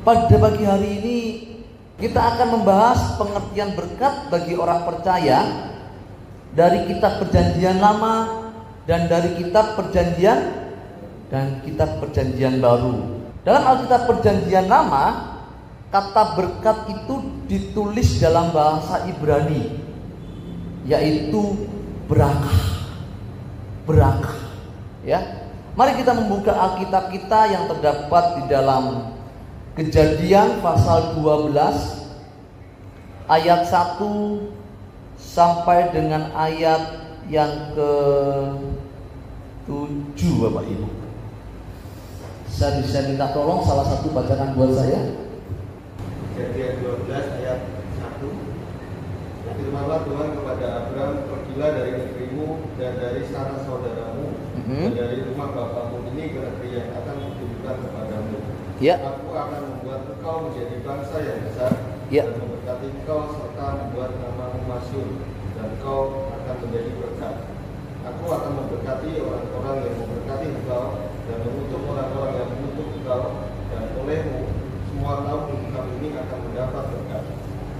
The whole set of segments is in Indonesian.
Pada pagi hari ini kita akan membahas pengertian berkat bagi orang percaya dari kitab Perjanjian Lama dan dari kitab Perjanjian Baru. Dalam Alkitab Perjanjian Lama, kata berkat itu ditulis dalam bahasa Ibrani, yaitu berakah. Ya, mari kita membuka Alkitab kita yang terdapat di dalam Kejadian pasal 12 ayat 1 sampai dengan ayat yang ke-7, Bapak Ibu. Saya bisa minta tolong salah satu bacakan buat saya. Kejadian 12 ayat 1. Firman-Nya Tuhan kepada Abraham, pergilah dari negerimu dan dari sanak saudaramu dan dari rumah bapakmu ini ke negeri yang akan kutunjukkan kepadamu. Ya. Aku akan membuat engkau menjadi bangsa yang besar, dan memberkati engkau serta membuat namamu masyhur, dan engkau akan menjadi berkat. Aku akan memberkati orang-orang yang memberkati engkau, dan mengutuk orang-orang yang mengutuk engkau, dan olehmu semua kaum di muka bumi akan mendapat berkat.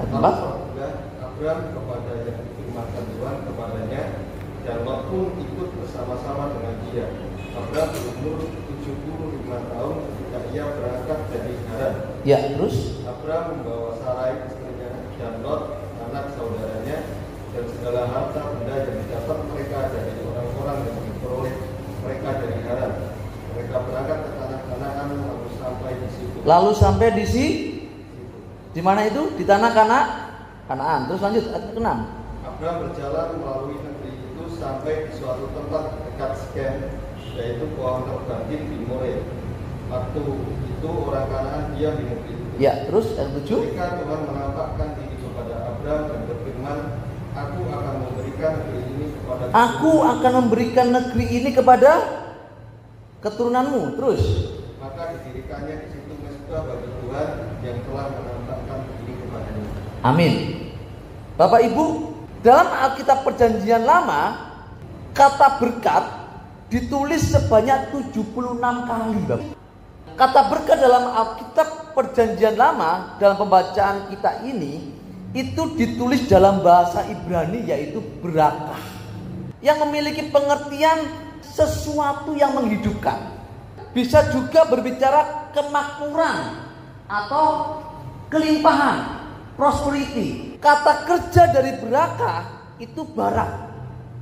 Lalu Abraham kepada yang difirmankan Tuhan kepadanya, dan Lot pun ikut bersama-sama dengan dia. Abraham berumur 75 tahun ketika ia berangkat dari Haran. Ya, terus Abraham membawa Sarai istrinya dan Lot anak saudaranya dan segala harta benda yang didapat mereka dari orang-orang yang diperoleh mereka dari Haran. Mereka berangkat ke tanah Kanaan lalu sampai di situ. Di mana itu? Di tanah Kanaan. Terus lanjut ayat ke-6. Abraham berjalan melalui negeri itu sampai di suatu tempat dekat Sekem, yaitu pohon terbangkit di More. Waktu itu orang Kanaan diam di negeri itu. Ya, terus ayat 7. Ketika Tuhan menampakkan diri kepada Abraham dan berfirman, Aku akan memberikan negeri ini kepada keturunanmu. Terus maka didirikannya di situ mezbah bagi Tuhan yang telah menampakkan diri kepadanya. Amin. Bapak Ibu, dalam Alkitab Perjanjian Lama, kata berkat ditulis sebanyak 76 kali, Bapak. Kata berkat dalam Alkitab Perjanjian Lama dalam pembacaan kita ini itu ditulis dalam bahasa Ibrani, yaitu berakah, yang memiliki pengertian sesuatu yang menghidupkan. Bisa juga berbicara kemakmuran atau kelimpahan, prosperity. Kata kerja dari berakah itu barak,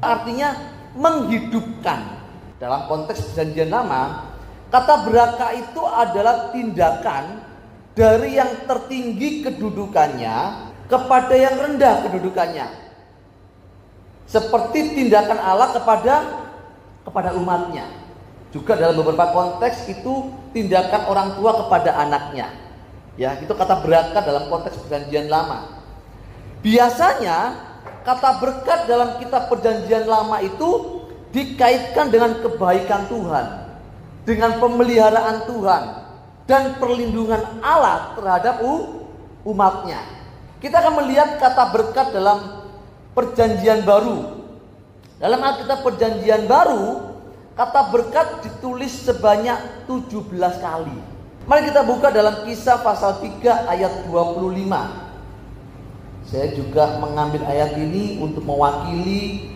artinya menghidupkan. Dalam konteks Perjanjian Lama, kata berakah itu adalah tindakan dari yang tertinggi kedudukannya kepada yang rendah kedudukannya. Seperti tindakan Allah kepada umatnya. Juga dalam beberapa konteks itu tindakan orang tua kepada anaknya. Ya, itu kata berkat dalam konteks Perjanjian Lama. Biasanya kata berkat dalam kitab Perjanjian Lama itu dikaitkan dengan kebaikan Tuhan, dengan pemeliharaan Tuhan dan perlindungan Allah terhadap umatnya. Kita akan melihat kata berkat dalam Perjanjian Baru. Dalam Alkitab Perjanjian Baru, kata berkat ditulis sebanyak 17 kali. Mari kita buka dalam Kisah pasal 3 ayat 25. Saya juga mengambil ayat ini untuk mewakili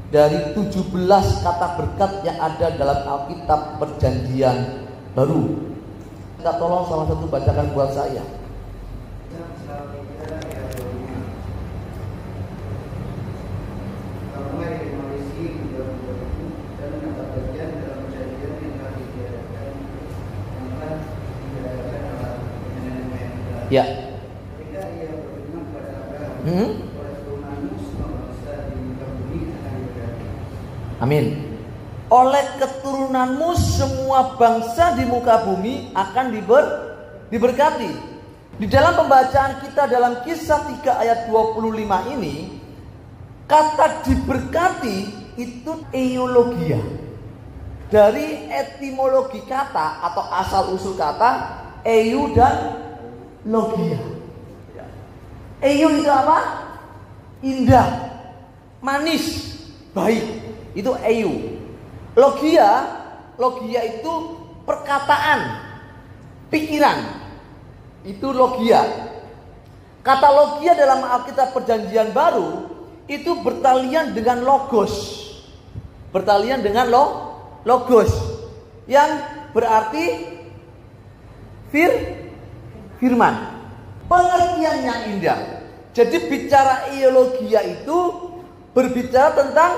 dari 17 kata berkat yang ada dalam Alkitab Perjanjian Baru. Kita tolong salah satu bacakan buat saya. Ya. Amin. Oleh keturunanmu semua bangsa di muka bumi akan diberkati. Di dalam pembacaan kita dalam Kisah 3 ayat 25 ini, kata diberkati itu eulogia. Dari etimologi kata atau asal usul kata eu dan logia. Eu itu apa? Indah, manis, baik. Itu eu. Logia itu perkataan, pikiran. Itu logia. Kata logia dalam Alkitab Perjanjian Baru itu bertalian dengan logos. Bertalian dengan logos yang berarti firman. Pengertian yang indah. Jadi bicara eulogia itu berbicara tentang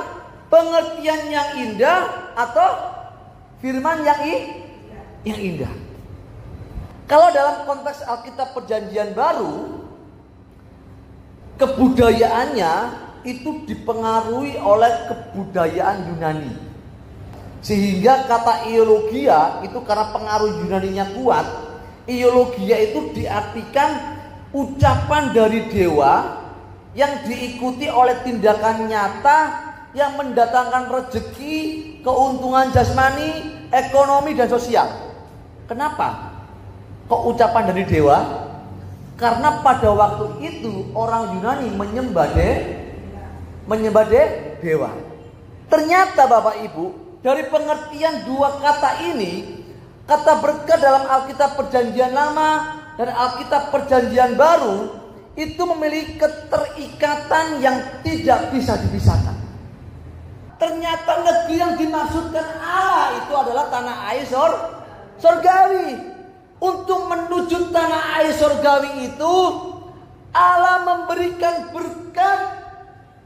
pengertian yang indah atau firman yang indah. Kalau dalam konteks Alkitab Perjanjian Baru, kebudayaannya itu dipengaruhi oleh kebudayaan Yunani. Sehingga kata eulogia itu karena pengaruh Yunaninya kuat, eulogia itu diartikan ucapan dari dewa yang diikuti oleh tindakan nyata yang mendatangkan rezeki, keuntungan jasmani, ekonomi dan sosial. Kenapa? Kok ucapan dari dewa? Karena pada waktu itu orang Yunani menyembah dewa. Ternyata Bapak Ibu, dari pengertian dua kata ini, kata berkat dalam Alkitab Perjanjian Lama dan Alkitab Perjanjian Baru itu memiliki keterikatan yang tidak bisa dipisahkan. Ternyata negeri yang dimaksudkan Allah itu adalah tanah air sorgawi. Untuk menuju tanah air sorgawi itu Allah memberikan berkat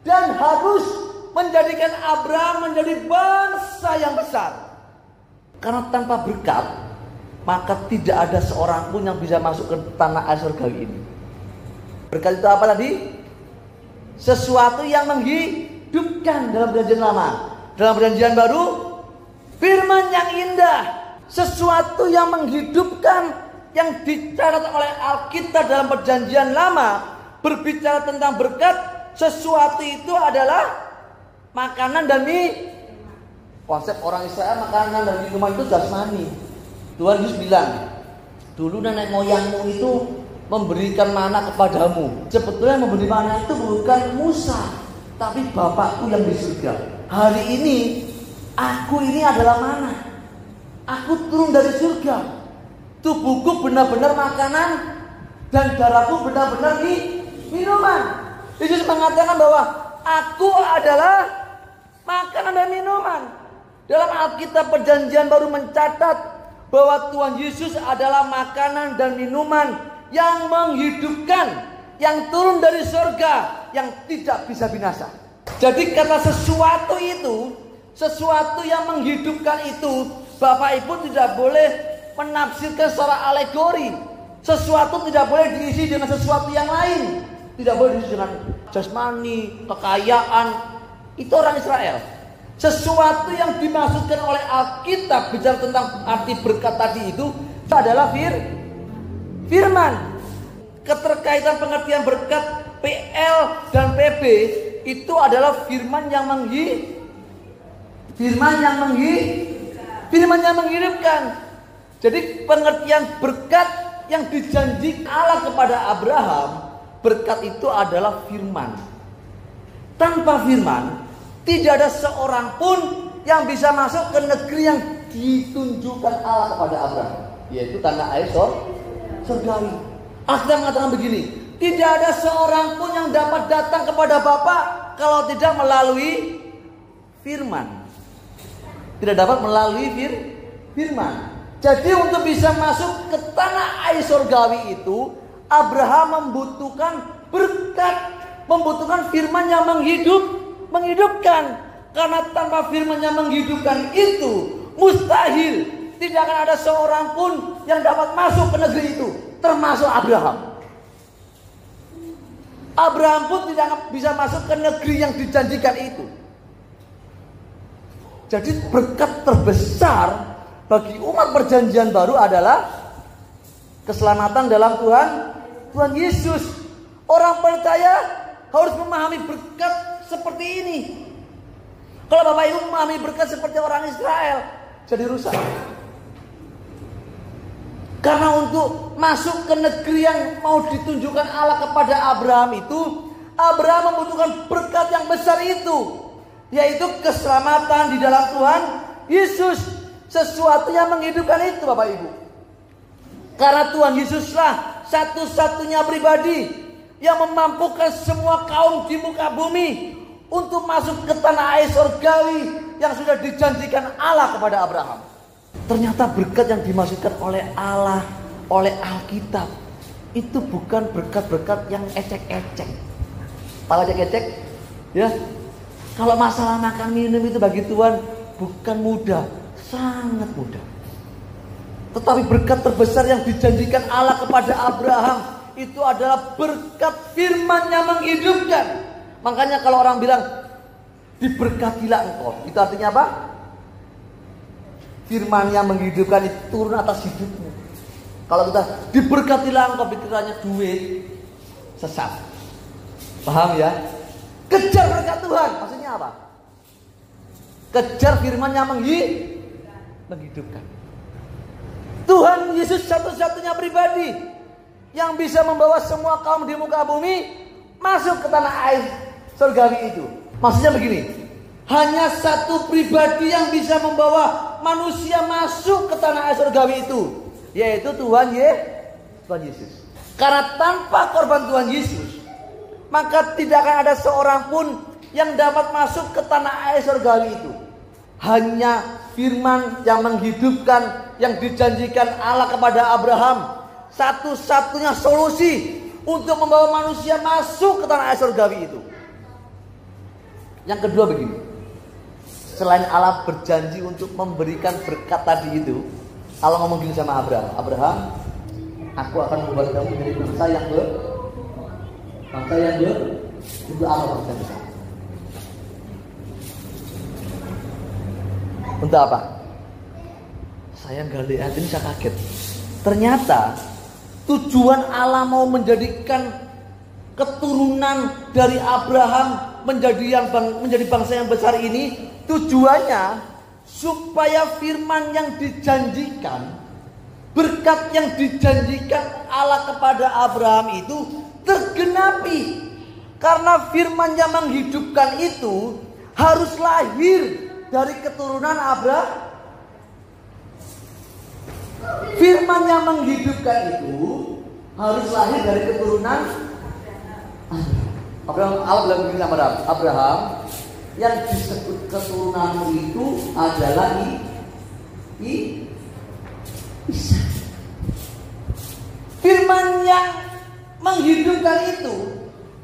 dan harus menjadikan Abraham menjadi bangsa yang besar. Karena tanpa berkat maka tidak ada seorang pun yang bisa masuk ke tanah air sorgawi ini. Berkat itu apa tadi? Sesuatu yang menghidupkan dalam Perjanjian Lama. Dalam Perjanjian Baru, firman yang indah. Sesuatu yang menghidupkan, yang dicatat oleh Alkitab dalam Perjanjian Lama berbicara tentang berkat. Sesuatu itu adalah makanan dan konsep orang Israel makanan dan minuman itu jasmani. Tuhan Yesus bilang, dulu nenek moyangmu itu memberikan mana kepadamu. Sebetulnya memberi mana itu bukan Musa, tapi Bapakku yang di surga. Hari ini aku ini adalah mana. Aku turun dari surga. Tubuhku benar-benar makanan dan darahku benar-benar minuman. Yesus mengatakan bahwa aku adalah makanan dan minuman. Dalam Alkitab Perjanjian Baru mencatat bahwa Tuhan Yesus adalah makanan dan minuman yang menghidupkan, yang turun dari surga, yang tidak bisa binasa. Jadi kata sesuatu itu, sesuatu yang menghidupkan itu, Bapak Ibu tidak boleh menafsirkan secara alegori. Sesuatu tidak boleh diisi dengan sesuatu yang lain. Tidak boleh diisi dengan jasmani, kekayaan. Itu orang Israel. Sesuatu yang dimaksudkan oleh Alkitab bicara tentang arti berkat tadi itu adalah firman. Keterkaitan pengertian berkat PL dan PB itu adalah firman yang menghidupkan. Jadi pengertian berkat yang dijanjikan Allah kepada Abraham, berkat itu adalah firman. Tanpa firman, tidak ada seorang pun yang bisa masuk ke negeri yang ditunjukkan Allah kepada Abraham, yaitu tanah air surgawi. Alkitab mengatakan begini, tidak ada seorang pun yang dapat datang kepada Bapa kalau tidak melalui firman. Tidak dapat melalui firman. Jadi untuk bisa masuk ke tanah air surgawi itu, Abraham membutuhkan berkat, membutuhkan firman yang menghidupkan. Karena tanpa firman yang menghidupkan itu mustahil, tidak akan ada seorang pun yang dapat masuk ke negeri itu, termasuk Abraham. Abraham pun tidak bisa masuk ke negeri yang dijanjikan itu. Jadi berkat terbesar bagi umat Perjanjian Baru adalah keselamatan dalam Tuhan Yesus. Orang percaya harus memahami berkat seperti ini. Kalau Bapak Ibu memahami berkat seperti orang Israel, jadi rusak. Karena untuk masuk ke negeri yang mau ditunjukkan Allah kepada Abraham itu, Abraham membutuhkan berkat yang besar itu, yaitu keselamatan di dalam Tuhan Yesus. Sesuatu yang menghidupkan itu Bapak Ibu. Karena Tuhan Yesuslah satu-satunya pribadi yang memampukan semua kaum di muka bumi untuk masuk ke tanah air surgawi yang sudah dijanjikan Allah kepada Abraham. Ternyata berkat yang dimaksudkan oleh Allah, oleh Alkitab, itu bukan berkat-berkat yang ecek-ecek. Kalau ecek-ecek, ya, kalau masalah makan minum itu bagi Tuhan bukan mudah, sangat mudah. Tetapi berkat terbesar yang dijanjikan Allah kepada Abraham itu adalah berkat firman yang menghidupkan. Makanya kalau orang bilang diberkatilah engkau, itu artinya apa? Firman yang menghidupkan itu turun atas hidupmu. Kalau kita diberkatilah engkau, pikirannya duit, sesat. Paham ya? Kejar berkat Tuhan, maksudnya apa? Kejar firman yang menghidupkan. Tuhan Yesus satu-satunya pribadi yang bisa membawa semua kaum di muka bumi masuk ke tanah air surgawi itu. Maksudnya begini, hanya satu pribadi yang bisa membawa manusia masuk ke tanah air surgawi itu, yaitu Tuhan Yesus. Karena tanpa korban Tuhan Yesus, maka tidak akan ada seorang pun yang dapat masuk ke tanah air surgawi itu. Hanya firman yang menghidupkan yang dijanjikan Allah kepada Abraham, satu-satunya solusi untuk membawa manusia masuk ke tanah air surgawi itu. Yang kedua begini, selain Allah berjanji untuk memberikan berkat tadi itu, Allah ngomong gini sama Abraham, Abraham, aku akan membuat kamu menjadi bangsa yang itu apa bangsa besar? Untuk apa? Saya nggak lihat ini, saya kaget. Ternyata tujuan Allah mau menjadikan keturunan dari Abraham menjadi bangsa yang besar ini, tujuannya supaya firman yang dijanjikan, berkat yang dijanjikan Allah kepada Abraham itu tergenapi. Karena firman yang menghidupkan itu harus lahir dari keturunan Abraham. Firman yang menghidupkan itu harus lahir dari keturunan Abraham. Allah bilang begini sama Abraham, yang disebut keturunanmu itu adalah Ishak. Firman yang menghidupkan itu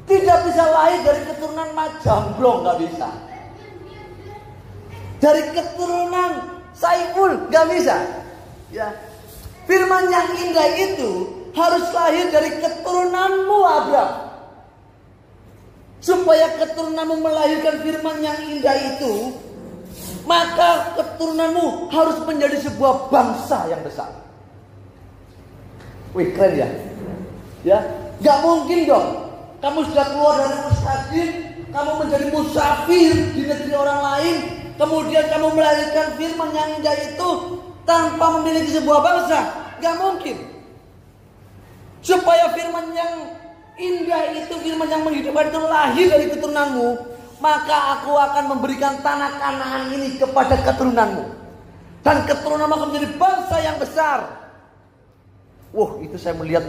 tidak bisa lahir dari keturunan Majamblong, nggak bisa. Dari keturunan Saiful, nggak bisa. Ya, firman yang indah itu harus lahir dari keturunanmu Abraham. Supaya keturunanmu melahirkan firman yang indah itu, maka keturunanmu harus menjadi sebuah bangsa yang besar. Wih, keren ya? Ya, nggak mungkin dong. Kamu sudah keluar dari mustaqim, kamu menjadi musafir di negeri orang lain, kemudian kamu melahirkan firman yang indah itu tanpa memiliki sebuah bangsa. Nggak mungkin. Supaya firman yang indah itu, firman yang menghidupkan itu lahir dari keturunanmu, maka aku akan memberikan tanah Kanaan ini kepada keturunanmu, dan keturunanmu akan menjadi bangsa yang besar. Wah, itu saya melihat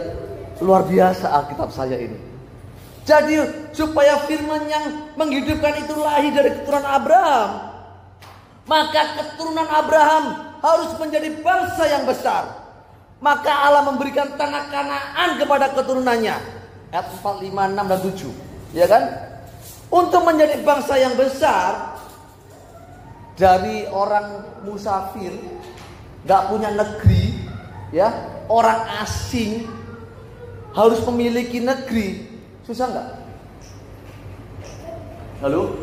luar biasa Alkitab saya ini. Jadi supaya firman yang menghidupkan itu lahir dari keturunan Abraham, maka keturunan Abraham harus menjadi bangsa yang besar. Maka Allah memberikan tanah Kanaan kepada keturunannya. Ayat 4, 5, 6, dan 7. Ya kan? Untuk menjadi bangsa yang besar, dari orang musafir, gak punya negeri, ya, orang asing harus memiliki negeri. Susah gak? Halo?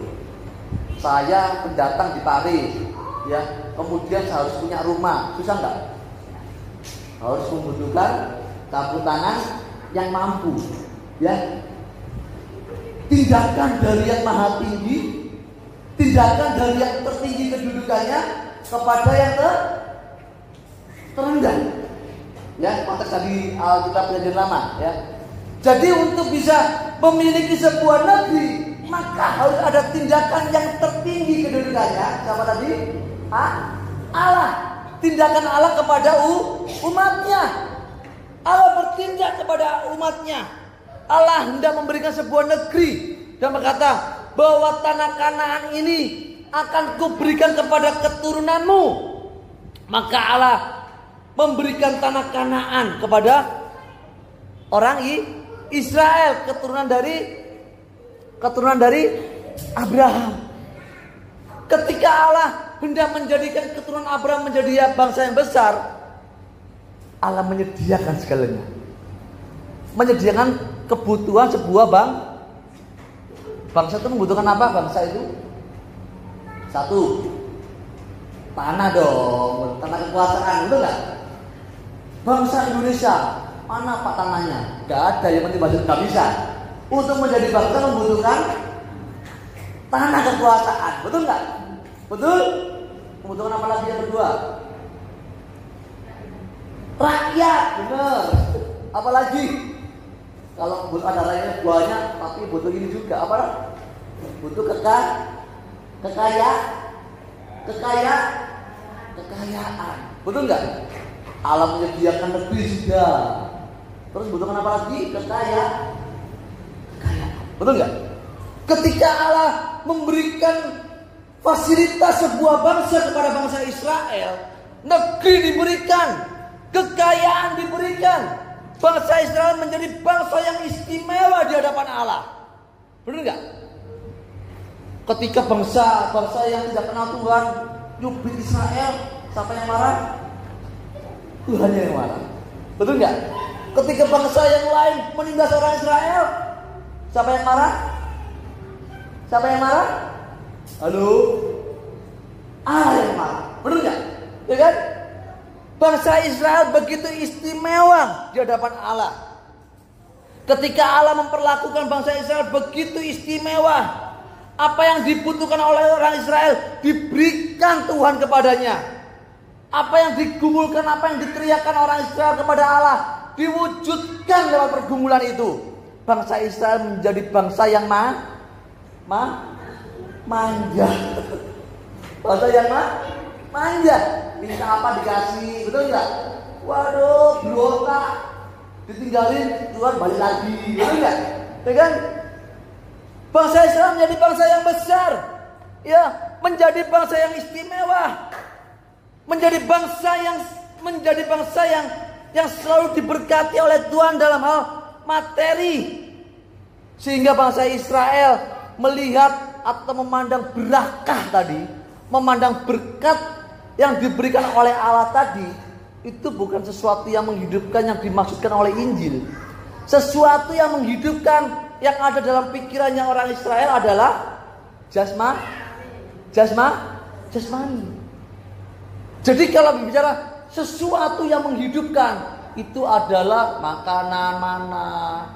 Saya pendatang di Paris, ya, kemudian saya harus punya rumah. Susah gak? Harus membutuhkan campur tangan yang mampu, ya. Tindakan dari yang maha tinggi, tindakan dari yang tertinggi kedudukannya kepada yang terendah. Ya, konteks tadi Alkitab Perjanjian Lama, ya. Jadi untuk bisa memiliki sebuah negeri, maka harus ada tindakan yang tertinggi kedudukannya. Siapa tadi? Allah. Tindakan Allah kepada umatnya. Allah bertindak kepada umatnya. Allah hendak memberikan sebuah negeri dan berkata bahwa tanah Kanaan ini akan kuberikan kepada keturunanmu. Maka Allah memberikan tanah Kanaan kepada orang Israel, keturunan dari Abraham. Ketika Allah hendak menjadikan keturunan Abraham menjadi bangsa yang besar, Allah menyediakan segalanya. Menyediakan kebutuhan sebuah bangsa itu membutuhkan apa? Bangsa itu satu, tanah dong, tanah kekuasaan, betul nggak? Bangsa Indonesia, mana pak tanahnya? Gak ada, yang penting budget gak bisa. Untuk menjadi bangsa membutuhkan tanah kekuasaan, betul nggak? Betul? Membutuhkan apa lagi yang kedua? Rakyat, benar. Apalagi kalau ada rakyat banyak, tapi butuh ini juga apa? Butuh kekayaan, betul nggak? Allah menyediakan negeri sudah. Terus butuhkan apa lagi? Kekayaan, betul nggak? Ketika Allah memberikan fasilitas sebuah bangsa kepada bangsa Israel, negeri diberikan, kekayaan diberikan. Bangsa Israel menjadi bangsa yang istimewa di hadapan Allah. Benar nggak? Ketika bangsa yang tidak kenal Tuhan nyubit Israel, siapa yang marah? Tuhan yang marah. Betul nggak? Ketika bangsa yang lain menindas orang Israel, siapa yang marah? Siapa yang marah? Halo? Allah yang marah. Benar nggak? Ya kan? Bangsa Israel begitu istimewa di hadapan Allah. Ketika Allah memperlakukan bangsa Israel begitu istimewa, apa yang dibutuhkan oleh orang Israel diberikan Tuhan kepadanya. Apa yang digumulkan, apa yang diteriakkan orang Israel kepada Allah diwujudkan lewat pergumulan itu. Bangsa Israel menjadi bangsa yang manja. Bangsa yang manja. Minta apa dikasih, betul nggak? Waduh, berontak, ditinggalin, Tuhan balik lagi, betul nggak? Ya kan? Bangsa Israel menjadi bangsa yang besar, ya, menjadi bangsa yang istimewa, menjadi bangsa yang selalu diberkati oleh Tuhan dalam hal materi, sehingga bangsa Israel melihat atau memandang berkah tadi, memandang berkat yang diberikan oleh Allah tadi, itu bukan sesuatu yang menghidupkan yang dimaksudkan oleh Injil. Sesuatu yang menghidupkan yang ada dalam pikirannya orang Israel adalah jasmani. Jadi kalau bicara sesuatu yang menghidupkan, itu adalah makanan mana,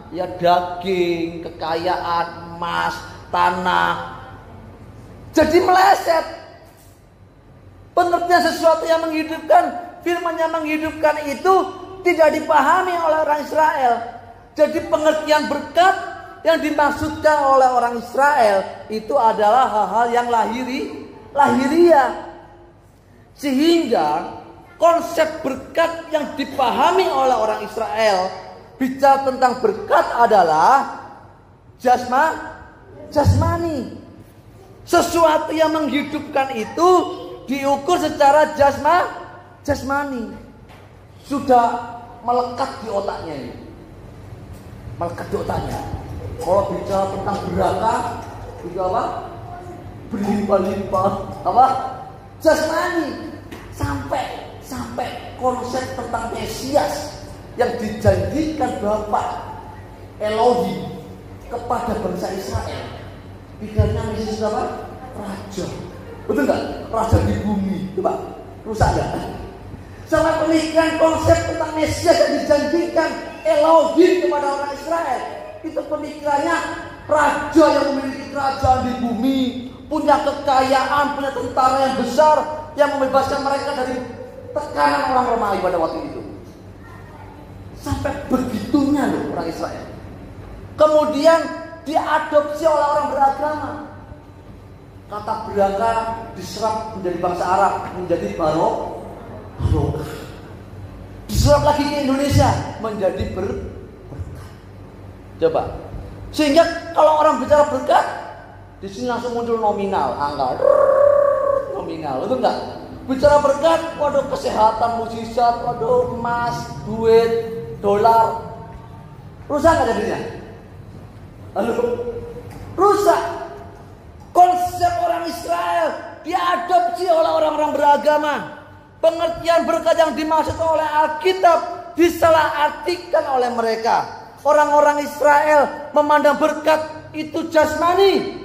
ya, daging, kekayaan, emas, tanah. Jadi meleset. Pengertian sesuatu yang menghidupkan, firman yang menghidupkan itu tidak dipahami oleh orang Israel. Jadi pengertian berkat yang dimaksudkan oleh orang Israel itu adalah hal-hal yang lahiriah. Sehingga konsep berkat yang dipahami oleh orang Israel, bicara tentang berkat adalah jasmani. Sesuatu yang menghidupkan itu diukur secara jasmani. Sudah melekat di otaknya ini. Melekat di otaknya. Kalau bicara tentang berkah, itu apa? Berlimpah-limpah. Apa? Jasmani. Sampai konsep tentang Mesias yang dijanjikan Bapak Elohim kepada bangsa Israel. Pikirnya Mesias apa? Raja. Betul nggak? Raja di bumi, coba rusak nggak? Sampai pemikiran konsep tentang Mesias yang dijanjikan Elohim kepada orang Israel, itu pemikirannya raja yang memiliki kerajaan di bumi, punya kekayaan, punya tentara yang besar, yang membebaskan mereka dari tekanan orang Romawi pada waktu itu. Sampai begitunya loh orang Israel. Kemudian diadopsi oleh orang beragama. Kata berangkat diserap menjadi bangsa Arab, menjadi barokah. diserap lagi ke Indonesia menjadi berkat. Coba. Sehingga kalau orang bicara berkat, di sini langsung muncul nominal, angka nominal, betul enggak? Bicara berkat, waduh kesehatan, mukjizat, waduh emas, duit, dolar, rusak nggak jadinya? Lalu rusak. Konsep orang Israel diadopsi oleh orang-orang beragama. Pengertian berkat yang dimaksud oleh Alkitab disalahartikan oleh mereka. Orang-orang Israel memandang berkat itu jasmani.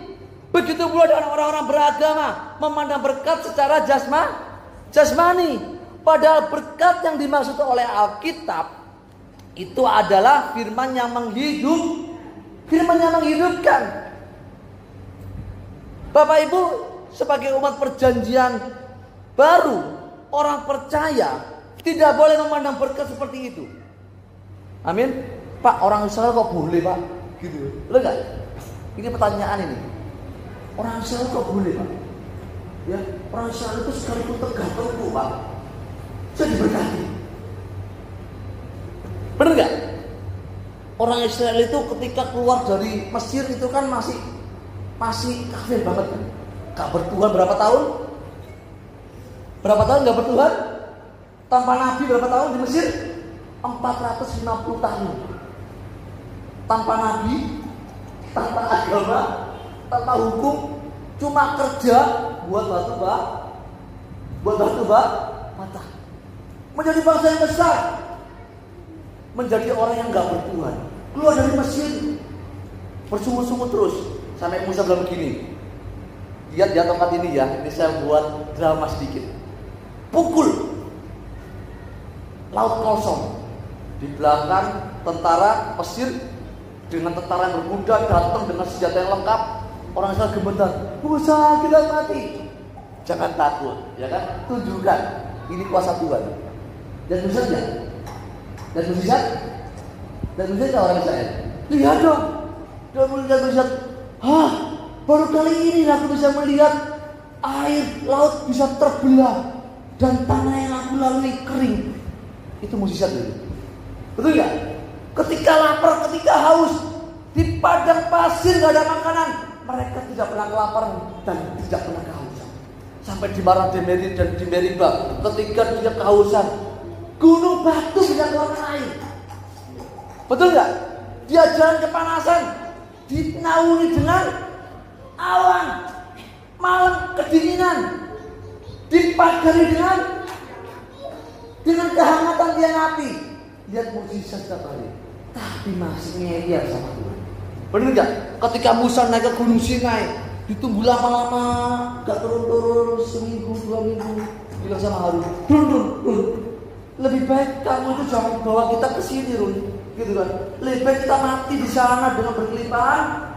Begitu pula dengan orang-orang beragama memandang berkat secara jasmani. Padahal berkat yang dimaksud oleh Alkitab itu adalah firman yang menghidupkan. Bapak Ibu, sebagai umat perjanjian baru, orang percaya tidak boleh memandang berkat seperti itu. Amin. Pak, orang Israel kok boleh, Pak? Gitu. Betul enggak? Ini pertanyaan ini. Orang Israel kok boleh, Pak? Ya, orang Israel itu sekalipun tegak tengkuk, Pak. Saya diberkati. Benar enggak? Orang Israel itu ketika keluar dari Mesir itu kan masih kafir banget kan? Gak bertuhan berapa tahun? Berapa tahun gak bertuhan? Tanpa Nabi berapa tahun di Mesir? 450 tahun. Tanpa Nabi, tanpa agama, tanpa hukum, cuma kerja buat batu bata. Menjadi bangsa yang besar, menjadi orang yang gak bertuhan. Keluar dari Mesir, bersungut-sungut terus sampai Musa bilang begini. Lihat di tongkat ini ya, ini saya buat drama sedikit. Pukul laut kosong, di belakang tentara Mesir dengan tentara yang berkuda datang dengan senjata yang lengkap. Orang Israel gemetar, Musa kita mati. Jangan takut, ya kan? Tunjukkan ini kuasa Tuhan. Dan Musa orang Israel. Lihat dong, dia melihat. Baru kali ini aku bisa melihat air laut bisa terbelah dan tanah yang aku lalui kering. Itu mukjizat itu. Betul nggak? Ketika lapar, ketika haus, di padang pasir nggak ada makanan, mereka tidak pernah kelaparan dan tidak pernah kehausan. Sampai di Mara-Demeri dan di Meriba, ketika dia kehausan, gunung batu bisa keluarkan air. Betul nggak? Dia jalan kepanasan, dinaungi dengan awan, malam kedinginan, dipagari dengan kehangatan tiang api. Lihat mukjizat setiap hari, tapi masih ngeyel sama Tuhan. Benar nggak? Ketika Musa naik ke Gunung Sinai, ditunggu lama-lama, gak turun-turun, seminggu, 2 minggu, bilang sama Harun, turun. Lebih baik kamu itu jangan bawa kita ke sini, Run. Gitu kan? Lebih baik kita mati di sana dengan berkelimpahan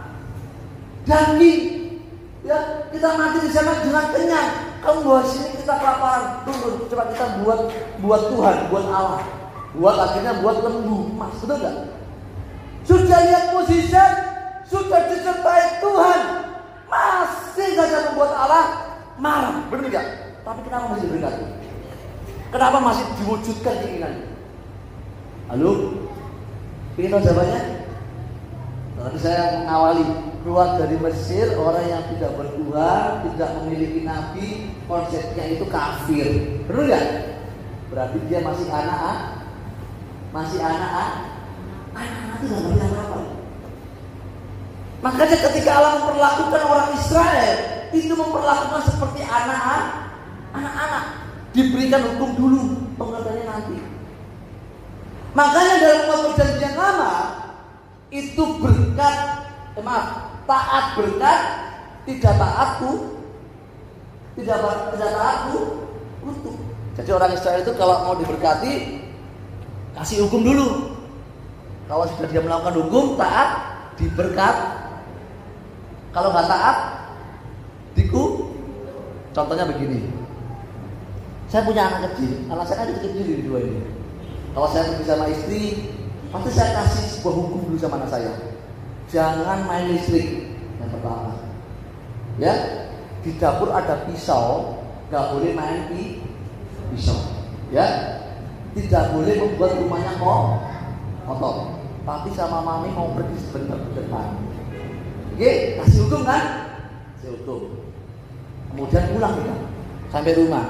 daging. Ya, kita mati di sana dengan kenyang. Kamu bawa sini kita kelaparan. Turun, coba kita buat Tuhan, buat Allah. Akhirnya buat lembu emas, betul gak? Sudah lihat mukjizat, sudah disertai Tuhan, masih saja membuat Allah marah, benar gak? Tapi kenapa masih diberkati? Kenapa masih diwujudkan keinginannya? Halo? Ingin tahu jawabannya? Tapi saya mengawali keluar dari Mesir, orang yang tidak bertuhan, tidak memiliki nabi, konsepnya itu kafir, benar gak? Berarti dia masih anak-anak tidak ngerti apa-apa. Makanya ketika Allah memperlakukan orang Israel, itu memperlakukan seperti anak-anak. Diberikan hukum dulu, pengertiannya nanti. Makanya dalam perjanjian lama itu taat berkat, tidak taat kutuk. Jadi orang Israel itu kalau mau diberkati, kasih hukum dulu. Kalau sudah dia melakukan hukum, taat, diberkat. Kalau nggak taat, contohnya begini. Saya punya anak kecil, anak saya kan kecil di dua ini. Kalau saya pergi sama istri, pasti saya kasih sebuah hukum dulu sama anak saya. Jangan main listrik, yang pertama. Ya, di dapur ada pisau, nggak boleh main pisau. Ya, tidak boleh membuat rumahnya kotor. Papi sama mami mau pergi sebentar ke depan. Oke, kasih hukum kan? Kasih hukum. Kemudian pulang kita sampai rumah.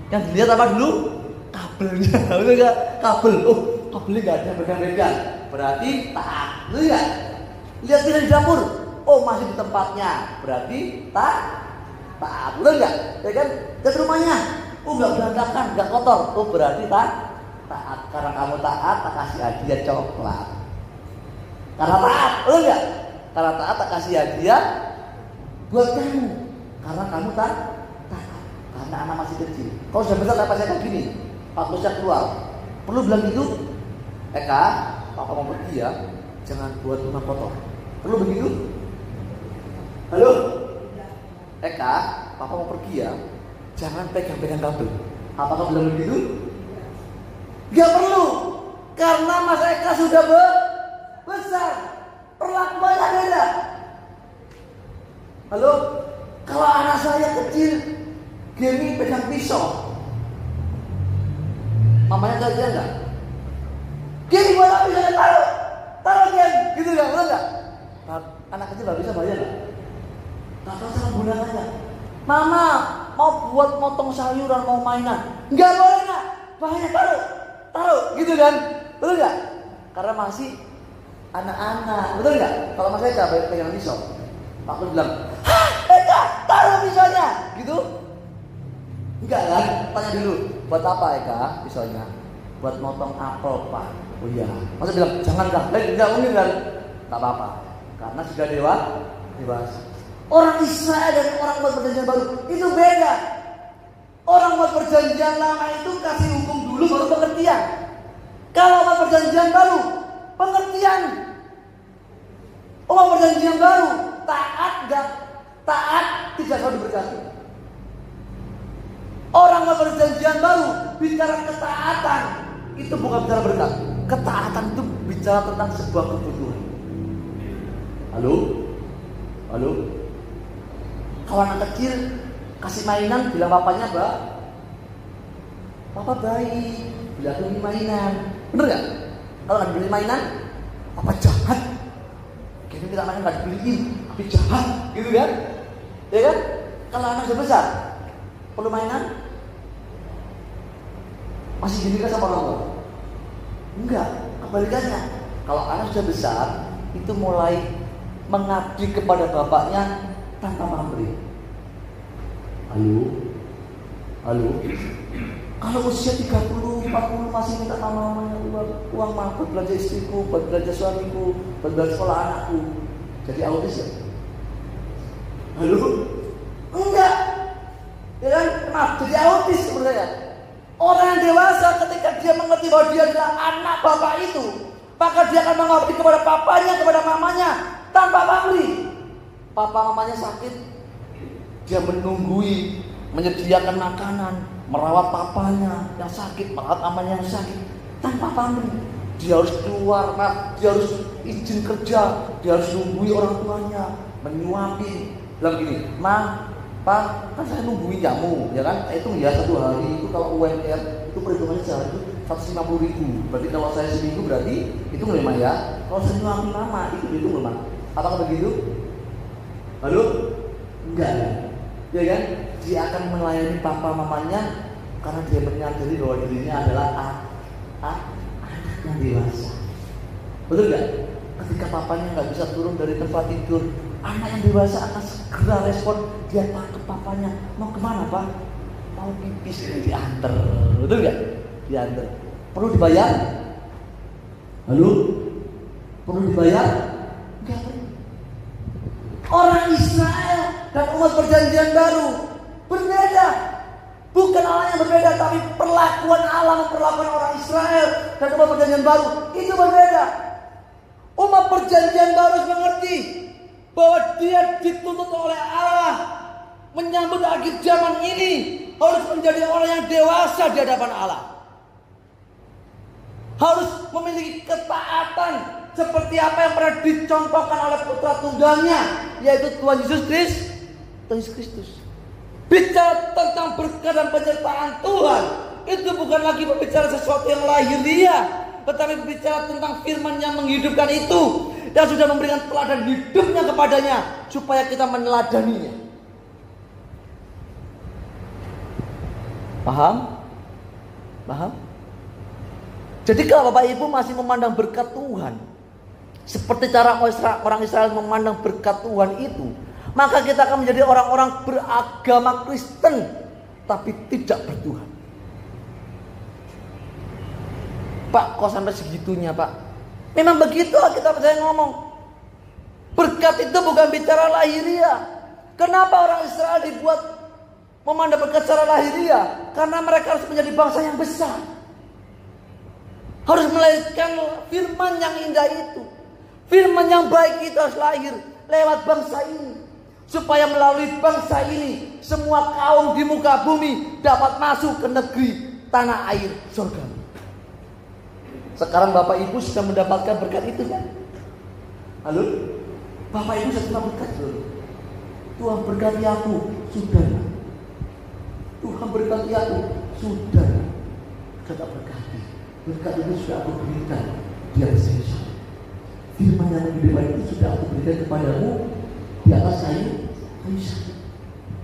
Yang dilihat apa dulu? Kabelnya. Betul enggak? Kabel. Oh, kabelnya enggak ada pegang-pegang. Berarti taat. Betul enggak? Lihat kita di dapur. Oh, masih di tempatnya. Berarti taat. Betul enggak? Ya kan? Ke rumahnya. Oh, enggak berantakan, enggak kotor. Oh, berarti taat. Karena kamu taat, tak kasih hadiah coklat. Karena taat, betul enggak? Karena taat, tak kasih hadiah buat kamu. Karena kamu taat. Karena anak masih kecil. Kalau sudah besar, apa saya kayak gini? Pak Bosnya keluar. Perlu bilang gitu? Eka, papa mau pergi ya. Jangan buat rumah kotor. Perlu begitu? Halo? Eka, papa mau pergi ya. Jangan pegang-pegang kabel. Apakah bilang begitu? Gak perlu, karena Mas Eka sudah besar, perlakuannya beda. Halo, kalau anak saya kecil, Gemi pegang pisau, mamanya kerja enggak? Gemi buat apa bisa taruh Gemi, gitu enggak? Betul enggak? Anak kecil nggak bisa bayar enggak? Tak tahu cara menggunakannya. Mama mau buat motong sayuran, mau mainan, nggak boleh nak, bahaya taruh, gitu kan? Betul nggak? Karena masih anak-anak, betul nggak? Kalau mas saya pegang pisau, aku bilang, hah, Eka, taruh pisaunya, gitu? Enggak kan? Tanya dulu, buat apa Eka pisaunya? Buat motong apel pak. Oh iya. Masa bilang, jangan dah, enggak mungkin kan? Tak apa-apa, karena sudah dewasa. Orang Israel dan orang buat perjanjian baru itu beda. Orang buat perjanjian lama itu kasih hukum dulu baru pengertian. Kalau buat perjanjian baru, pengertian. Orang perjanjian baru taat tidak selalu diberkati. Orang buat perjanjian baru bicara ketaatan itu bukan bicara berkat. Ketaatan itu bicara tentang sebuah kebutuhan. Halo. Kalau anak kecil kasih mainan, bilang bapaknya, Papa baik, bilang beli mainan. Bener gak? Kalau gak dibeli mainan, Papa jahat. Kayaknya kita mainan gak dibeliin, tapi jahat, gitu kan? Ya kan? Kalau anak sudah besar, perlu mainan, masih gini kan sama orang tua? Enggak, kebalikannya. Kalau anak sudah besar, itu mulai mengabdi kepada bapaknya tanpa pamrih. Halo. Kalau usia 30, 40 masih minta mamanya uang mah buat belanja istriku, buat belanja suamiku, buat belanja sekolah anakku. Jadi autis ya? Halo? Enggak. Ya kan? Maaf, jadi autis sebenarnya. Orang yang dewasa ketika dia mengerti bahwa dia adalah anak bapak itu, maka dia akan mengabdi kepada papanya, kepada mamanya tanpa pamrih. Papa mamanya sakit, dia menunggui, menyediakan makanan, merawat papanya yang sakit, merawat mamanya yang sakit tanpa pamrih. Dia harus keluar, dia harus izin kerja, dia harus nunggui orang tuanya, menyuapi. Bilang gini, Ma, Pak, kan saya nungguin jamu, ya kan? Itu ya satu hari itu kalau UMR itu perhitungannya sehari itu 150.000. Berarti kalau saya seminggu berarti itu ngelima ya. Kalau saya nyuapin mama itu ngelima. Apakah begitu? Halo? Enggak ya kan? Dia akan melayani papa mamanya karena dia menyadari bahwa dirinya adalah anak yang dewasa. Betul gak? Ketika papanya gak bisa turun dari tempat tidur, anak yang dewasa akan segera respon. Dia tangkap papanya, mau kemana Pak? Mau pipis, diantar. Betul gak? Diantar. Perlu dibayar? Halo? Perlu dibayar? Enggak perlu. Orang Israel dan umat perjanjian baru berbeda. Bukan Allah yang berbeda, tapi perlakuan Allah memperlakukan orang Israel dan umat perjanjian baru itu berbeda. Umat perjanjian baru harus mengerti bahwa dia dituntut oleh Allah menyambut akhir zaman ini harus menjadi orang yang dewasa di hadapan Allah. Harus memiliki ketaatan seperti apa yang pernah dicontohkan oleh putra tunggalnya, yaitu Tuhan Yesus Kristus. Bicara tentang berkat dan penyertaan Tuhan, itu bukan lagi berbicara sesuatu yang lahiriah, tetapi berbicara tentang firman yang menghidupkan itu, dan sudah memberikan teladan hidupnya kepadanya supaya kita meneladaninya. Paham? Paham? Jadi kalau Bapak Ibu masih memandang berkat Tuhan seperti cara orang Israel memandang berkat Tuhan itu, maka kita akan menjadi orang-orang beragama Kristen tapi tidak bertuhan. Pak, kok sampai segitunya, Pak? Memang begitu kita saya ngomong. Berkat itu bukan bicara lahiriah. Kenapa orang Israel dibuat memandang berkat secara lahiriah? Karena mereka harus menjadi bangsa yang besar. Harus melahirkan firman yang indah itu. Firman yang baik itu harus lahir lewat bangsa ini. Supaya melalui bangsa ini semua kaum di muka bumi dapat masuk ke negeri tanah air surga. Sekarang Bapak Ibu sudah mendapatkan berkat itu kan? Halo? Bapak Ibu sudah berkat loh. Tuhan berkati aku, sudah. Tuhan berkati aku, sudah. Kata berkati. Berkat itu sudah aku berikan di atas kayu. Firman yang lebih baik itu sudah aku berikan kepadamu di atas kayu.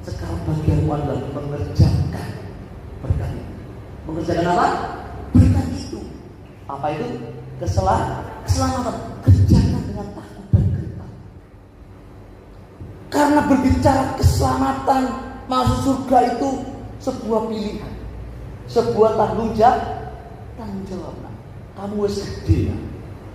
Sekarang bagianmu adalah mengerjakan berkat itu. Mengerjakan apa? Berkat itu. Apa itu? Keselamatan. Kerjakan dengan takut dan gentar. Karena berbicara keselamatan masuk surga itu sebuah pilihan, sebuah tanggung jawab. Kamu harus gede.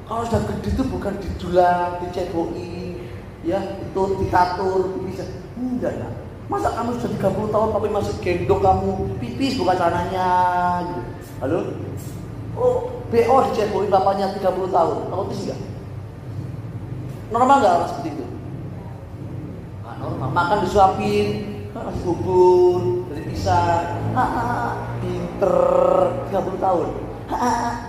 Kalau sudah gede itu bukan dijulang, diceboki, ya itu dikatur, bisa. Enggak lah. Masa kamu sudah 30 tahun tapi masih gendong, kamu pipis bukan celananya gitu. Halo? Oh, BO diceboki bapaknya 30 tahun. Kamu pipis enggak? Normal enggak orang seperti itu? Nah, normal. Makan disuapin, nasi bubur, dari pisang. Pinter 30 tahun.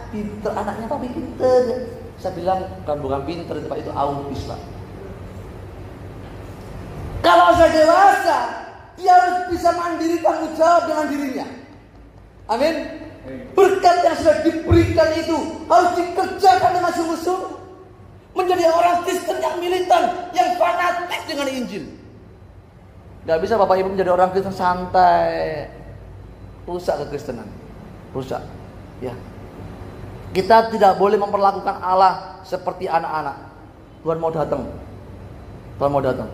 Pinter, anaknya tapi pinter. Saya bilang bukan pinter, Pak, itu autis, Pak. Kalau sudah dewasa, dia harus bisa mandiri, tanggung jawab dengan dirinya. Amin. Berkat yang sudah diberikan itu harus dikerjakan dengan sungguh-sungguh. Menjadi orang Kristen yang militan, yang fanatik dengan Injil. Gak bisa Bapak Ibu menjadi orang Kristen santai. Rusak kekristenan. Rusak. Ya. Kita tidak boleh memperlakukan Allah seperti anak-anak. Tuhan mau datang. Tuhan mau datang.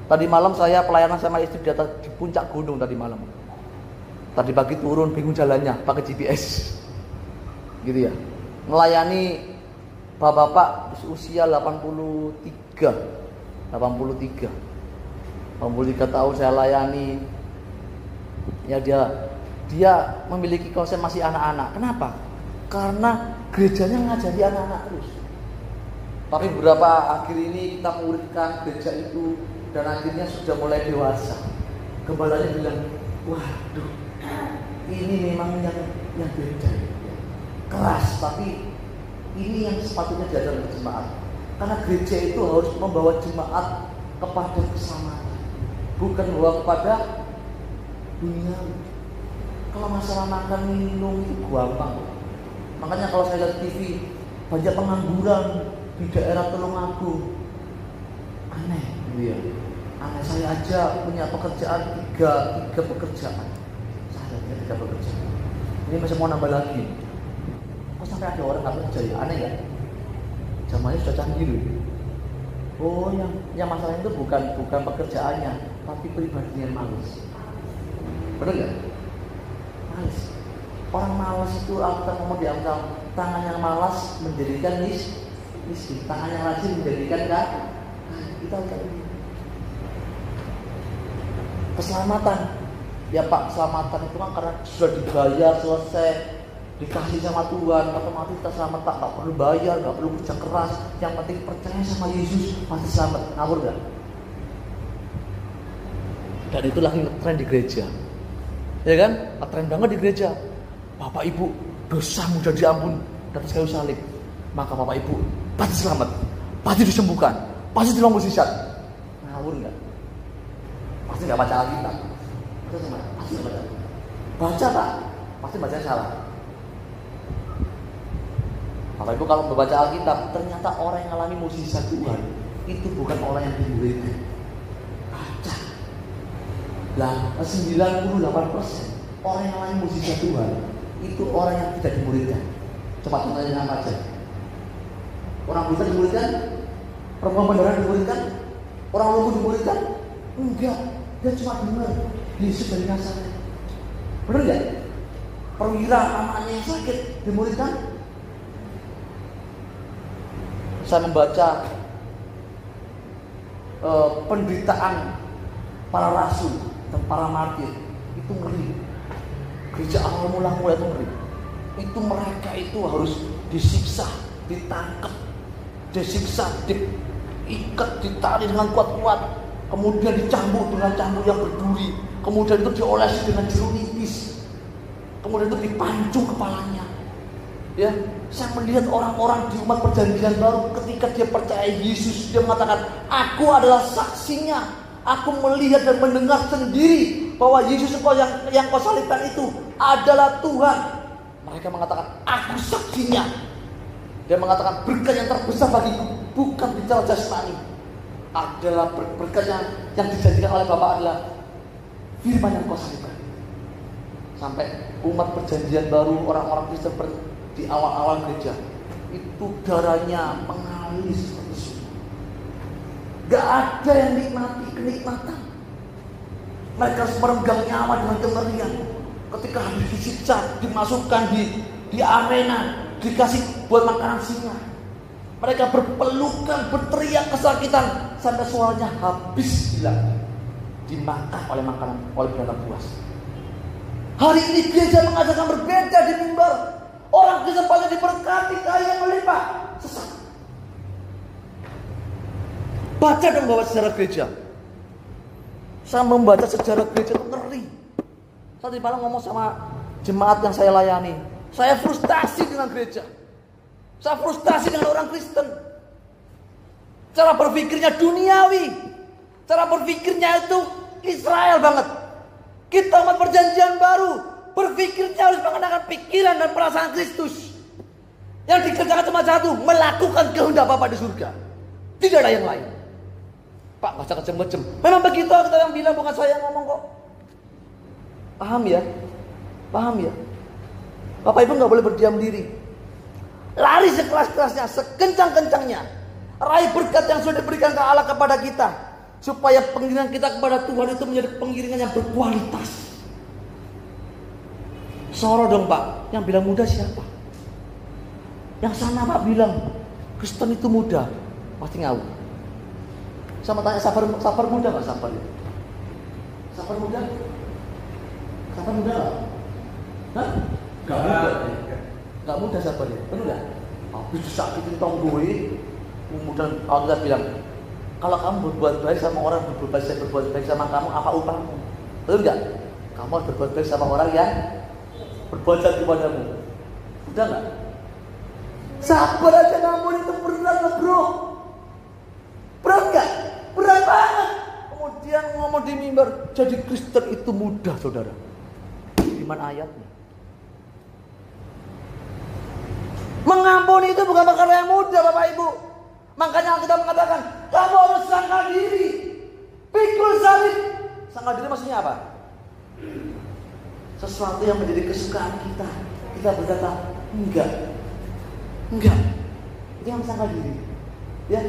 Tadi malam saya pelayanan sama istri di puncak gunung tadi malam. Tadi pagi turun bingung jalannya pakai GPS. Gitu ya. Melayani bapak-bapak usia 83 tahun saya layani. Ya dia memiliki konsep masih anak-anak. Kenapa? Karena gerejanya ngajari anak-anak terus. Tapi beberapa akhir ini kita muridkan gereja itu dan akhirnya sudah mulai dewasa. Gembalanya bilang, waduh, ini memang yang beda, keras, tapi ini yang sepatutnya diajar oleh jemaat. Karena gereja itu harus membawa jemaat kepada keselamatan, bukan membawa kepada dunia. Kalau masalah makan minum itu gampang. Makanya kalau saya lihat TV banyak pengangguran di daerah Tulungagung. Aneh, iya. Aneh, saya aja punya pekerjaan tiga pekerjaan. Saya punya 3 pekerjaan. Ini masih mau nambah lagi. Kok sampai ada orang nggak kerja ya? Aneh ya? Zamannya sudah canggih loh. Oh, yang masalah itu bukan pekerjaannya, tapi pribadinya yang malas. Benar nggak? Malas. Orang malas itu Alkitab ngomong di Amsal, tangan yang malas menjadikan miskin, tangan yang rajin menjadikan kita keselamatan. Ya Pak, keselamatan itu kan karena sudah dibayar, selesai, dikasih sama Tuhan, otomatis kita selamat. Tak perlu bayar, nggak perlu kerja keras. Yang penting percaya sama Yesus pasti selamat. Ngawur nggak? Dan itu lagi ngetren di gereja, ya kan? Ngetren banget di gereja. Bapak Ibu, dosamu sudah diampun di atas kayu salib, maka Bapak Ibu pasti selamat, pasti disembuhkan, pasti dilompat sisat. Ngawur nggak? Pasti nggak baca Alkitab. Pasti nggak baca. Baca Pak. pasti bacanya salah. Bapak Ibu kalau membaca Alkitab, ternyata orang yang alami mukjizat Tuhan itu bukan orang yang dimuridkan. Kacau. Lah, 98% orang yang alami mukjizat Tuhan itu orang yang tidak dimuridkan. Coba contohnya apa aja? Orang buta dimuridkan? Perempuan pendaran dimuridkan? Orang lumpuh dimuridkan? Enggak, dia cuma dengar Yesus dari Nazaret. Benar enggak? Perwira anaknya yang sakit dimuridkan? Saya membaca penderitaan para rasul dan para martir, itu ngeri. Gereja awal mula itu ngeri. Itu mereka itu harus disiksa, ditangkap, disiksa, diikat, ditali dengan kuat-kuat, kemudian dicambuk dengan cambuk yang berduri, kemudian itu diolesi dengan jeruk nipis, kemudian itu dipancung kepalanya. Ya, saya melihat orang-orang di umat perjanjian baru ketika dia percaya Yesus, dia mengatakan, aku adalah saksinya, aku melihat dan mendengar sendiri bahwa Yesus yang kau salibkan itu adalah Tuhan. Mereka mengatakan, aku saksinya. Dia mengatakan, berkat yang terbesar bagiku bukan bicara jasmani, adalah berkat yang dijanjikan oleh Bapa adalah firman yang kau salibkan. Sampai umat perjanjian baru, orang-orang Kristen di awal-awal gereja itu darahnya mengalir seperti sungai. Gak ada yang nikmati kenikmatan. Mereka harus merenggang nyawa dengan kemerian. Ketika habis disiksa, dimasukkan di arena, dikasih buat makanan singa. Mereka berpelukan, berteriak kesakitan sampai suaranya habis hilang, dimakan oleh makanan, oleh binatang buas. Hari ini gereja mengajarkan berbeda di mimbar. Orang Kristen banyak diberkati, kaya melimpah, sesat. Baca dong bahwa sejarah gereja. Saya membaca sejarah gereja itu ngeri. Saya di Malang ngomong sama jemaat yang saya layani. Saya frustasi dengan gereja. Saya frustasi dengan orang Kristen. Cara berpikirnya duniawi. Cara berpikirnya itu Israel banget. Kita umat perjanjian baru, berpikirnya harus mengenakan pikiran dan perasaan Kristus. Yang dikerjakan cuma satu, melakukan kehendak Bapa di surga. Tidak ada yang lain. Pak, baca kecem-kecem. Memang begitu, kita yang bilang, bukan saya yang ngomong kok. Paham ya? Paham ya? Bapak Ibu gak boleh berdiam diri. Lari sekeras-kerasnya, sekencang-kencangnya. Raih berkat yang sudah diberikan ke Allah kepada kita, supaya pengiringan kita kepada Tuhan itu menjadi pengiringan yang berkualitas. Soro dong Pak, yang bilang muda siapa? Yang sana Pak bilang Kristen itu muda, pasti ngawur. Sama tanya sabar muda nggak sabar? Sabar muda? Sabar muda nggak? Hah? Nggak muda sabar ya? Benar nggak? Habis disakitin tonggoi, kemudian Allah bilang, kalau kamu berbuat baik sama orang, berbuat baik sama kamu, apa upahmu? Betul nggak? Kamu harus berbuat baik sama orang yang berbuat jahat kepadamu. Udah nggak? Sabar aja namun itu berat loh bro. Berat nggak? Berat banget. Kemudian ngomong di mimbar, jadi Kristen itu mudah saudara. Di mana ayatnya? Mengampuni itu bukan perkara yang mudah Bapak Ibu. Makanya kita mengatakan, kamu harus sangkal diri. Pikul salib. Sangkal diri maksudnya apa? Sesuatu yang menjadi kesukaan kita. Kita berkata, enggak. Itu yang sangkal diri. Ya,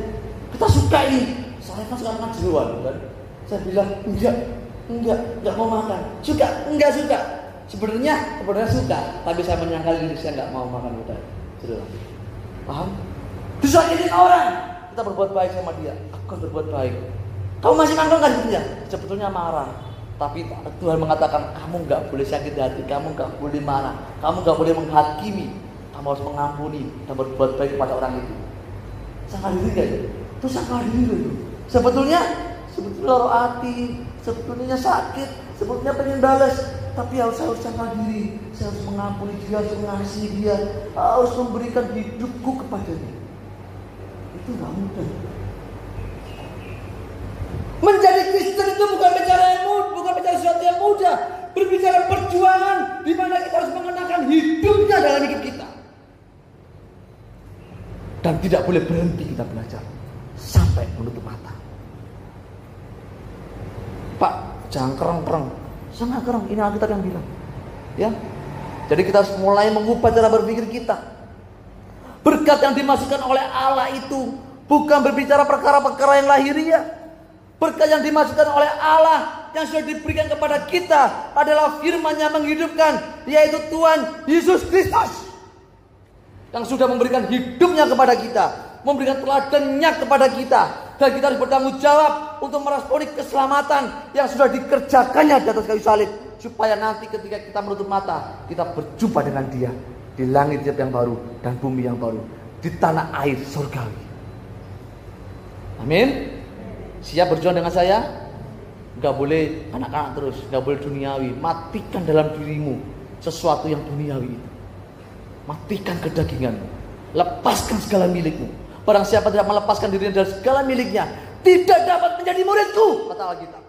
kita suka ini. Saya kan suka makan jeruan, kan? Saya bilang, enggak mau makan. Enggak suka. Sebenarnya suka, tapi saya menyangkal diri saya enggak mau makan jeruan. Paham? Disakitin orang, kita berbuat baik sama dia. Aku berbuat baik. Kamu masih mangkal kan gitu ya? Sebetulnya marah. Tapi Tuhan mengatakan kamu nggak boleh sakit hati, kamu nggak boleh marah, kamu nggak boleh menghakimi, kamu harus mengampuni dan berbuat baik kepada orang itu. Sangkal diri kan? Itu sangkal diri loh. Sebetulnya loro hati, sebetulnya sakit, sebetulnya pengen balas, tapi harus sangkal diri. Saya harus mengampuni dia, harus mengasihi dia, harus memberikan hidupku kepadanya. Itu nggak mudah. Menjadi Kristen itu bukan bicara sesuatu yang mudah. berbicara perjuangan di mana kita harus mengenakan hidupnya dalam hidup kita. Dan tidak boleh berhenti kita belajar sampai menutup mata. Pak, jangan kereng-kereng. Sangat kereng, ini Alkitab yang bilang. Ya. Jadi kita harus mulai mengubah cara berpikir kita. Berkat yang dimasukkan oleh Allah itu bukan berbicara perkara-perkara yang lahiriah. Berkat yang dimasukkan oleh Allah yang sudah diberikan kepada kita adalah firman yang menghidupkan, yaitu Tuhan Yesus Kristus. Yang sudah memberikan hidupnya kepada kita, memberikan teladannya kepada kita. Dan kita harus bertanggung jawab untuk meresponi keselamatan yang sudah dikerjakannya di atas kayu salib. Supaya nanti ketika kita menutup mata, kita berjumpa dengan Dia di langit yang baru dan bumi yang baru, di tanah air surgawi. Amin. Siap berjuang dengan saya? Gak boleh anak-anak terus, gak boleh duniawi. Matikan dalam dirimu sesuatu yang duniawi itu. Matikan kedaginganmu. Lepaskan segala milikmu. Barang siapa tidak melepaskan dirinya dari segala miliknya, tidak dapat menjadi muridku, kata Alkitab.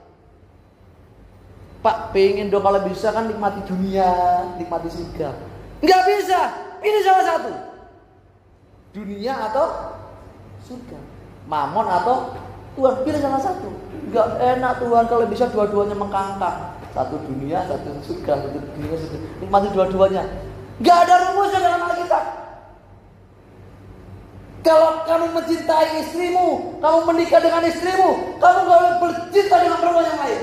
Pak, pengen dong kalau bisa kan nikmati dunia, nikmati surga. Nggak bisa. Ini salah satu. Dunia atau surga. Mamon atau Tuhan, pilih salah satu. Nggak enak Tuhan kalau bisa dua-duanya mengkangkang. Satu dunia, satu surga, satu dunia, satu. Nikmati dua-duanya. Nggak ada rumusnya dalam Alkitab. Kalau kamu mencintai istrimu, kamu menikah dengan istrimu, kamu nggak boleh bercinta dengan perempuan yang lain.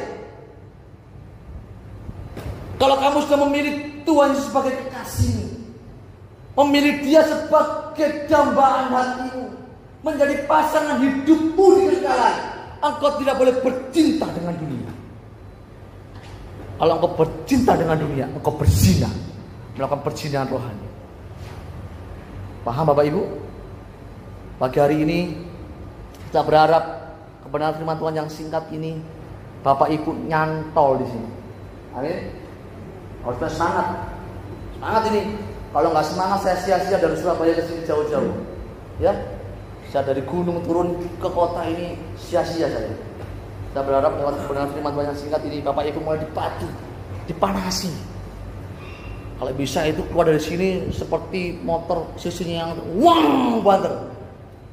Kalau kamu sudah memilih Tuhan Yesus sebagai kekasihmu, memilih Dia sebagai dambaan hatimu, menjadi pasangan hidupmu di kekekalan, engkau tidak boleh bercinta dengan dunia. Kalau engkau bercinta dengan dunia, engkau berzina, melakukan perzinahan rohani. Paham Bapak Ibu? Pagi hari ini kita berharap kebenaran firman Tuhan yang singkat ini Bapak Ibu nyantol di sini. Amin. Harus semangat. Semangat ini. Kalau nggak semangat saya sia-sia dari Surabaya ke sini jauh-jauh. Ya. Saya dari gunung turun ke kota ini sia-sia saya. Kita berharap lewat kebenaran firman Tuhan yang singkat ini Bapak Ibu mulai dipacu, dipanasi. Kalau bisa itu keluar dari sini seperti motor susunya yang wow banter.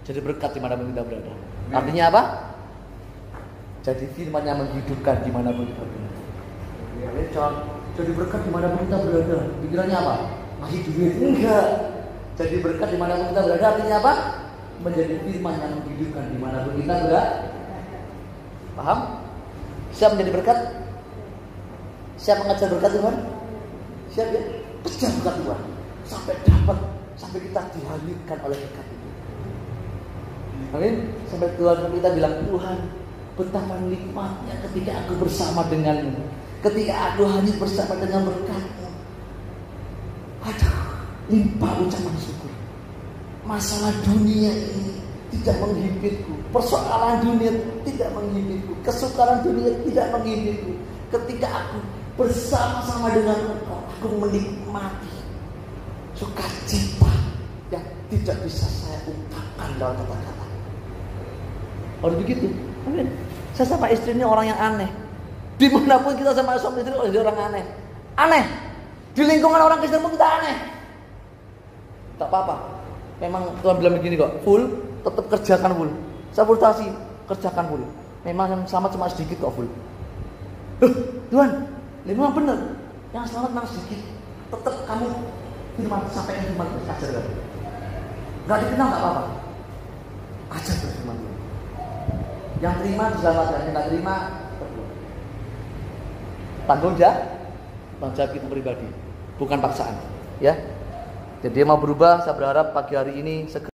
Jadi berkat dimanapun kita berada. Artinya apa? Jadi firman yang menghidupkan dimanapun kita berada. Jangan jadi berkat dimanapun kita berada. Pikirannya apa? Masih duit? Enggak. Jadi berkat dimanapun kita berada artinya apa? Menjadi firman yang menghidupkan dimanapun kita berada. Paham? Siap menjadi berkat? Siap mengajar berkat Tuhan? Siap ya? Kejar berkat Tuhan sampai dapat, sampai kita dihanyutkan oleh berkat itu. Amin. Sampai Tuhan kita bilang, Tuhan, betapa nikmatnya ketika aku bersama denganmu, ketika aku hanyut bersama dengan berkat-Mu. Aduh, limpah ucapan syukur. Masalah dunia ini tidak menghibitku, persoalan dunia tidak menghibitku, kesukaran dunia tidak menghibitku. Ketika aku bersama-sama dengan Engkau, aku menikmati sukacita yang tidak bisa saya ungkapkan dalam kata-kata. Harus begitu. Amin. Saya sama istri ini orang yang aneh. Dimanapun kita sama suami istri orang aneh. Aneh. Di lingkungan orang Kristen pun kita aneh. Tak apa-apa. Memang Tuhan bilang begini kok. Full, tetap kerjakan full. Saya frustasi, kerjakan full. Memang yang selamat cuma sedikit kok full. Tuhan, memang benar. Yang selamat memang sedikit. Tetap kamu firman, sampaikan firman, ajarkan. Gak dikenal gak apa-apa. Ajar firman. Yang terima diselamatkan, yang tidak terima berbuat. Tanggung jawab kita pribadi, bukan paksaan. Ya. Jadi dia mau berubah. Saya berharap pagi hari ini segera